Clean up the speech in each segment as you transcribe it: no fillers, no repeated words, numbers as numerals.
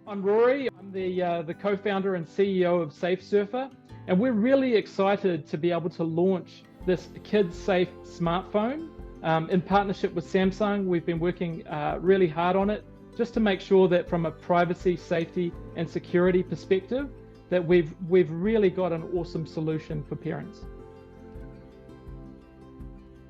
I'm Rory. I'm the co-founder and CEO of Safe Surfer, and we're really excited to be able to launch this kids-safe smartphone in partnership with Samsung. We've been working really hard on it just to make sure that from a privacy, safety, and security perspective, that we've really got an awesome solution for parents.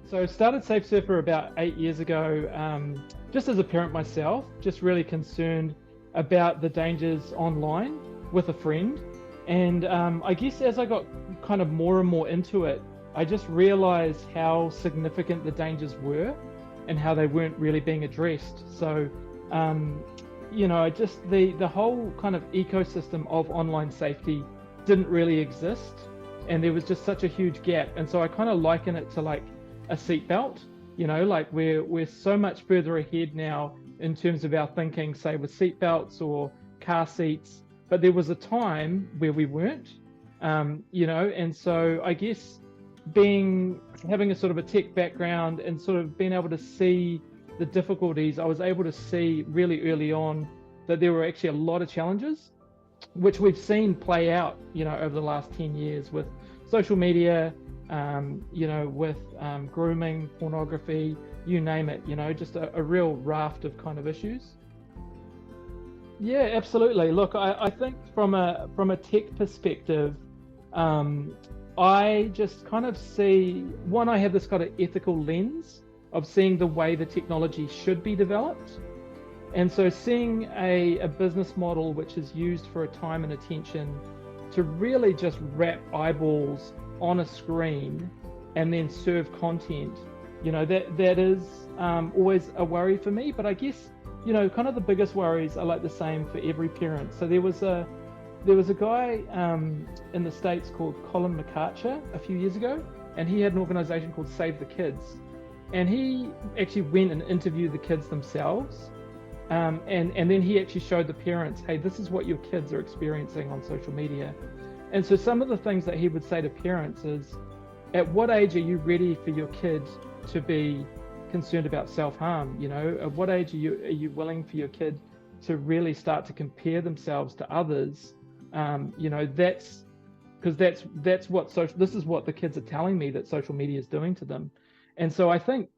So I started Safe Surfer about 8 years ago, just as a parent myself, just really concerned about the dangers online with a friend. And I guess as I got kind of more and more into it, I just realized how significant the dangers were and how they weren't really being addressed. So, just the whole kind of ecosystem of online safety didn't really exist. And there was just such a huge gap. And so I kind of liken it to like a seatbelt, like we're so much further ahead now in terms of our thinking, say with seatbelts or car seats, but there was a time where we weren't, and so I guess having a sort of a tech background and sort of being able to see the difficulties, I was able to see really early on that there were actually a lot of challenges, which we've seen play out, over the last 10 years with social media, with grooming, pornography, you name it, just a real raft of kind of issues. Yeah, absolutely. Look, I think from a tech perspective, I just kind of see, one, I have this kind of ethical lens of seeing the way the technology should be developed. And so seeing a business model which is used for a time and attention to really just wrap eyeballs on a screen and then serve content, that is always a worry for me. But I guess, kind of the biggest worries are like the same for every parent. So there was a guy in the States called Colin McArcher a few years ago, and he had an organization called Save the Kids. And he actually went and interviewed the kids themselves. And then he actually showed the parents, hey, this is what your kids are experiencing on social media. And so some of the things that he would say to parents is, at what age are you ready for your kid to be concerned about self-harm? At what age are you willing for your kid to really start to compare themselves to others? That's because this is what the kids are telling me that social media is doing to them. And so I think,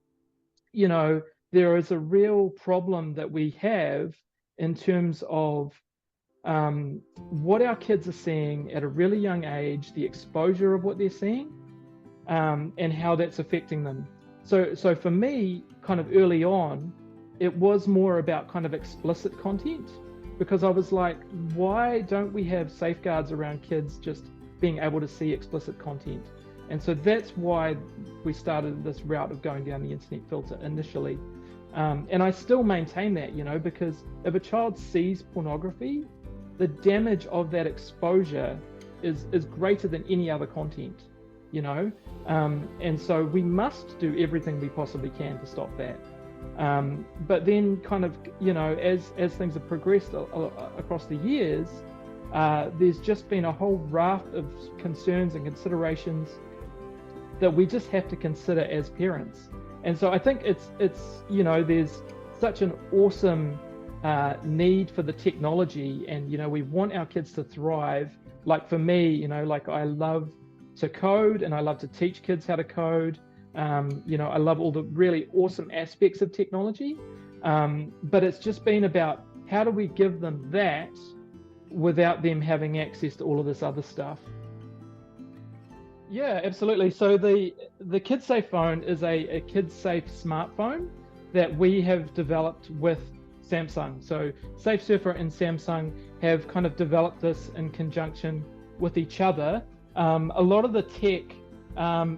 there is a real problem that we have in terms of what our kids are seeing at a really young age, the exposure of what they're seeing, and how that's affecting them. So for me, kind of early on, it was more about kind of explicit content, because I was like, why don't we have safeguards around kids just being able to see explicit content? And so that's why we started this route of going down the internet filter initially. And I still maintain that, because if a child sees pornography, the damage of that exposure is greater than any other content, and so we must do everything we possibly can to stop that. But then kind of, as things have progressed across the years, there's just been a whole raft of concerns and considerations that we just have to consider as parents. And so I think it's there's such an awesome need for the technology, and we want our kids to thrive. Like for me, like I love to code and I love to teach kids how to code. I love all the really awesome aspects of technology, but it's just been about how do we give them that without them having access to all of this other stuff. Yeah, absolutely. So the KidSafe phone is a KidSafe smartphone that we have developed with Samsung. So Safe Surfer and Samsung have kind of developed this in conjunction with each other. A lot of the tech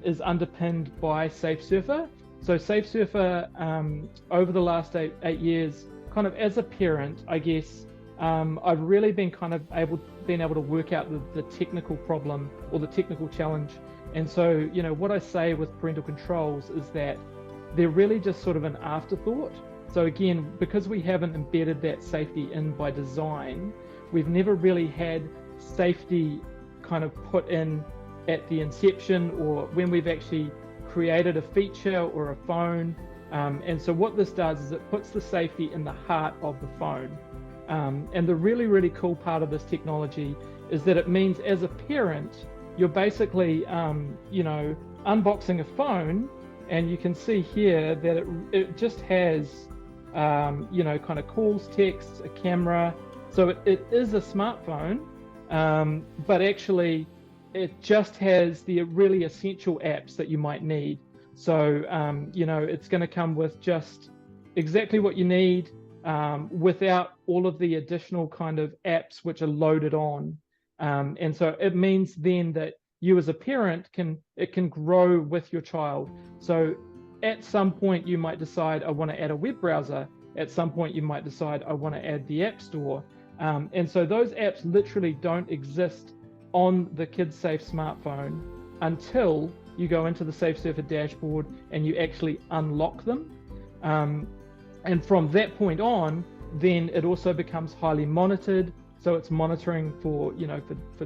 is underpinned by Safe Surfer. So Safe Surfer, over the last eight years, kind of as a parent, I guess, I've really been kind of able to work out the technical problem or the technical challenge. And so, what I say with parental controls is that they're really just sort of an afterthought. So again, because we haven't embedded that safety in by design, we've never really had safety kind of put in at the inception or when we've actually created a feature or a phone. And so what this does is it puts the safety in the heart of the phone. And the really, really cool part of this technology is that it means as a parent, you're basically, unboxing a phone, and you can see here that it just has, kind of calls, texts, a camera. So it is a smartphone, but actually it just has the really essential apps that you might need. So, it's going to come with just exactly what you need, without all of the additional kind of apps which are loaded on. And so it means then that you as a parent can grow with your child. So at some point you might decide, I want to add a web browser. At some point you might decide, I want to add the App Store. And so those apps literally don't exist on the KidSafe smartphone until you go into the Safe Surfer dashboard and you actually unlock them. And from that point on, then it also becomes highly monitored. So it's monitoring for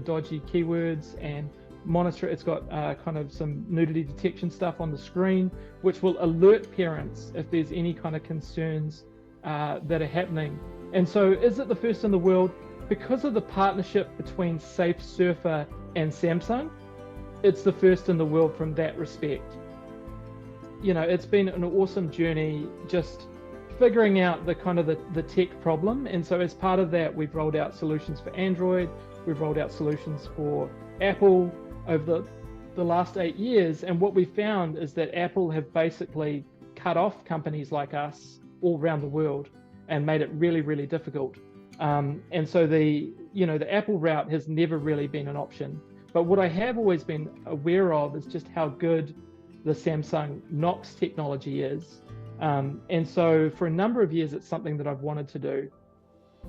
dodgy keywords, and it's got kind of some nudity detection stuff on the screen, which will alert parents if there's any kind of concerns that are happening. And so is it the first in the world? Because of the partnership between Safe Surfer and Samsung, it's the first in the world from that respect. It's been an awesome journey just figuring out the kind of the tech problem. And so as part of that, we've rolled out solutions for Android, we've rolled out solutions for Apple over the last 8 years. And what we found is that Apple have basically cut off companies like us all around the world and made it really, really difficult. And so the Apple route has never really been an option. But what I have always been aware of is just how good the Samsung Knox technology is. And so for a number of years, it's something that I've wanted to do.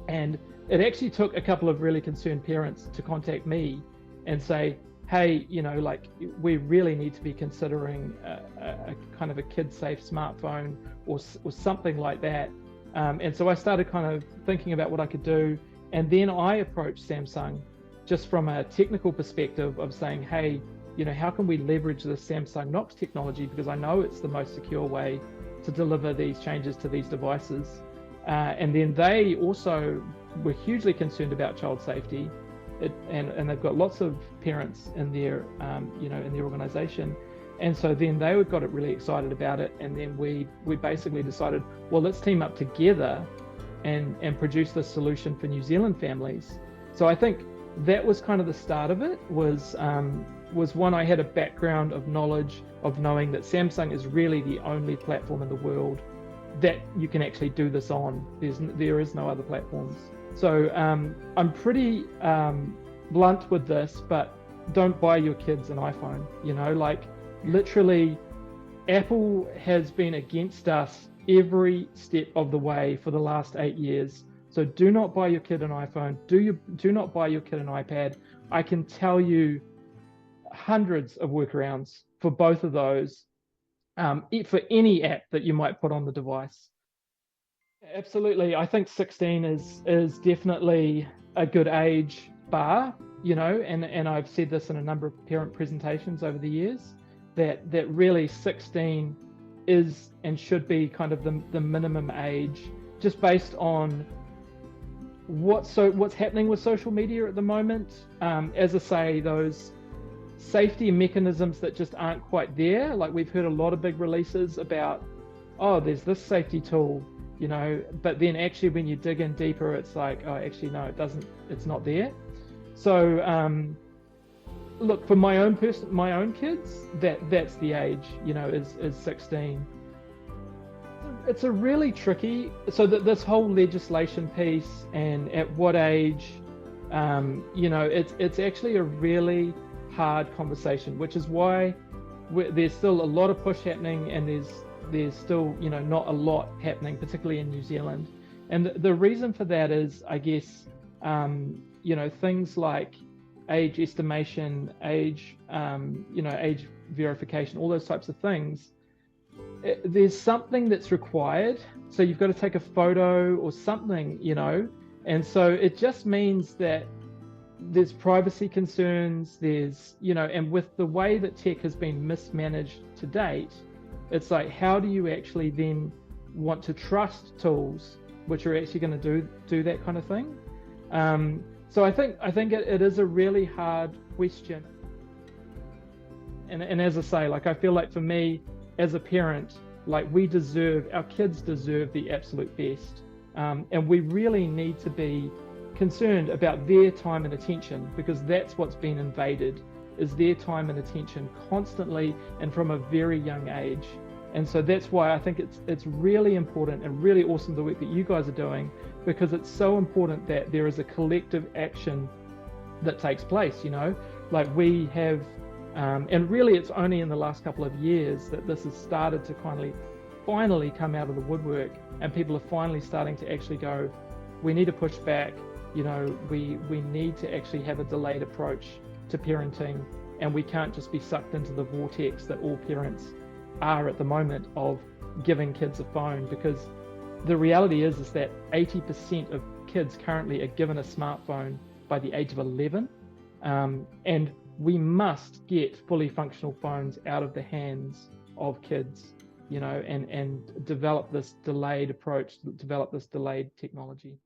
And it actually took a couple of really concerned parents to contact me and say, hey, we really need to be considering a kind of a kid-safe smartphone or something like that. And so I started kind of thinking about what I could do. And then I approached Samsung just from a technical perspective of saying, hey, how can we leverage the Samsung Knox technology? Because I know it's the most secure way to deliver these changes to these devices. And then they also were hugely concerned about child safety. And they've got lots of parents in their, in their organization. And so then they got it really excited about it. And then we basically decided, well, let's team up together and produce this solution for New Zealand families. So I think that was kind of the start of it, was one, I had a background of knowledge of knowing that Samsung is really the only platform in the world that you can actually do this on. There is no other platforms. So I'm pretty blunt with this, but don't buy your kids an iPhone. Literally, Apple has been against us every step of the way for the last 8 years. So do not buy your kid an iPhone. Do not buy your kid an iPad. I can tell you hundreds of workarounds for both of those, for any app that you might put on the device. Absolutely. I think 16 is definitely a good age bar, and I've said this in a number of parent presentations over the years, that really 16 is and should be kind of the minimum age, just based on what's happening with social media at the moment. As I say, those safety mechanisms that just aren't quite there. Like, we've heard a lot of big releases about, oh, there's this safety tool, but then actually when you dig in deeper, it's like, oh, actually no, it's not there. So look, for my own kids, that's the age, is 16. It's a really tricky, so that this whole legislation piece and at what age, it's actually a really hard conversation, which is why there's still a lot of push happening, and there's still not a lot happening, particularly in New Zealand. And the reason for that is, I guess, things like age estimation, age verification, all those types of things. There's something that's required, so you've got to take a photo or something, and so it just means that there's privacy concerns, and with the way that tech has been mismanaged to date, it's like, how do you actually then want to trust tools which are actually going to do that kind of thing. So I think it is a really hard question. And as I say, like, I feel like for me as a parent, like, our kids deserve the absolute best. And we really need to be concerned about their time and attention, because that's what's been invaded, is their time and attention constantly and from a very young age. And so that's why I think it's really important and really awesome the work that you guys are doing, because it's so important that there is a collective action that takes place, like we have, and really it's only in the last couple of years that this has started to finally come out of the woodwork, and people are finally starting to actually go, we need to push back, we need to actually have a delayed approach to parenting, and we can't just be sucked into the vortex that all parents are at the moment of giving kids a phone, because the reality is that 80% of kids currently are given a smartphone by the age of 11, and we must get fully functional phones out of the hands of kids, and develop this delayed approach, develop this delayed technology.